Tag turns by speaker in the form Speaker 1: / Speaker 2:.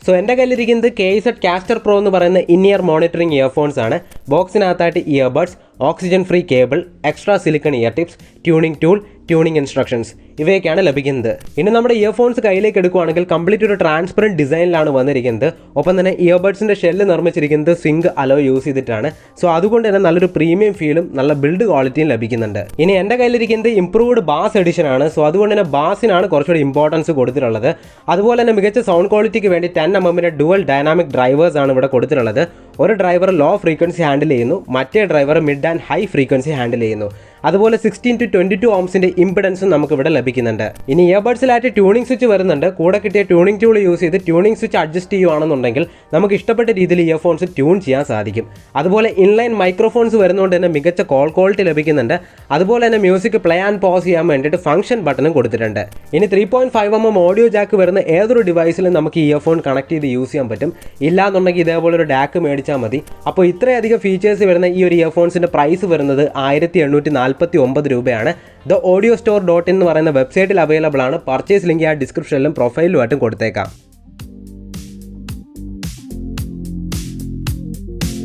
Speaker 1: So എൻ്റെ കയ്യിലിരിക്കുന്നത് KZ Caster Pro എന്ന് പറയുന്ന ഇൻ-ഇയർ മോണിറ്ററിംഗ് ഇയർഫോൺസ് ആണ്. ബോക്സിനകത്തായിട്ട് earbuds, oxygen free cable, extra silicone ear tips, tuning tool, tuning instructions ഇവയൊക്കെയാണ് ലഭിക്കുന്നത്. ഇനി നമ്മുടെ ഇയർഫോൺസ് കയ്യിലേക്ക് എടുക്കുകയാണെങ്കിൽ കംപ്ലീറ്റ് ഒരു ട്രാൻസ്പെറൻറ്റ് ഡിസൈനിലാണ് വന്നിരിക്കുന്നത്. ഒപ്പം തന്നെ ഇയർബഡ്സിൻ്റെ ഷെല്ല് നിർമ്മിച്ചിരിക്കുന്നത് സിങ്ക് അലോ യൂസ് ചെയ്തിട്ടാണ്. സോ അതുകൊണ്ട് തന്നെ നല്ലൊരു പ്രീമിയം ഫീലും നല്ല ബിൽഡ് ക്വാളിറ്റിയും ലഭിക്കുന്നുണ്ട്. ഇനി എൻ്റെ കയ്യിലിരിക്കുന്നത് ഇംപ്രൂവ്ഡ് ബാസ് എഡിഷൻ ആണ്. സോ അതുകൊണ്ട് തന്നെ ബാസിനാണ് കുറച്ചുകൂടി ഇമ്പോർട്ടൻസ് കൊടുത്തിട്ടുള്ളത്. അതുപോലെ തന്നെ മികച്ച സൗണ്ട് ക്വാളിറ്റിക്ക് വേണ്ടി 10mm ഡുവൽ ഡൈനാമിക് ഡ്രൈവേഴ്സ് ആണ് ഇവിടെ കൊടുത്തിട്ടുള്ളത്. ഒരു ഡ്രൈവർ ലോ ഫ്രീക്വൻസി ഹാൻഡിൽ ചെയ്യുന്നു, മറ്റേ driver mid and high frequency handle ചെയ്യുന്നു. അതുപോലെ 16 to 22 ohmsന്റെ ഇംപിഡൻസും നമുക്ക് ഇവിടെ ലഭിക്കുന്നുണ്ട്. ഇനി ഇയർബഡ്സിലായിട്ട് ട്യൂണിംഗ് സ്വിച്ച് വരുന്നുണ്ട്. കൂടെ കിട്ടിയ ട്യൂണിംഗ് ടൂൾ യൂസ് ചെയ്ത് ട്യൂണിംഗ് സ്വിച്ച് അഡ്ജസ്റ്റ് ചെയ്യുകയാണെന്നുണ്ടെങ്കിൽ നമുക്ക് ഇഷ്ടപ്പെട്ട രീതിയിൽ ഇയർഫോൺസ് ട്യൂൺ ചെയ്യാൻ സാധിക്കും. അതുപോലെ ഇൻലൈൻ മൈക്രോഫോൺസ് വരുന്നതുകൊണ്ട് തന്നെ മികച്ച കോൾ ക്വാളിറ്റി ലഭിക്കുന്നുണ്ട്. അതുപോലെ തന്നെ മ്യൂസിക് പ്ലേ ആൻഡ് പോസ് ചെയ്യാൻ വേണ്ടിയിട്ട് ഫംഗ്ഷൻ ബട്ടണും കൊടുത്തിട്ടുണ്ട്. ഇനി 3.5mm ഓഡിയോ ജാക്ക് വരുന്ന ഏതൊരു ഡിവൈസിലും നമുക്ക് ഇയർഫോൺ കണക്ട് ചെയ്ത് യൂസ് ചെയ്യാൻ പറ്റും. ഇല്ലാന്നുണ്ടെങ്കിൽ ഇതേപോലെ ഒരു ഡാക്ക് മേടിച്ചാൽ മതി. അപ്പോൾ ഇത്രയധികം ഫീച്ചേഴ്സ് വരുന്ന ഈ ഒരു ഇയർഫോൺസിൻ്റെ പ്രൈസ് വരുന്നത് 1849 രൂപയാണ്. theaudiostore.in എന്ന് പറയുന്ന വെബ്സൈറ്റിൽ അവൈലബിൾ ആണ്. പർച്ചേസ് ലിങ്ക് ആ ഡിസ്ക്രിപ്ഷനിലും പ്രൊഫൈലുമായിട്ടും കൊടുത്തേക്കാം.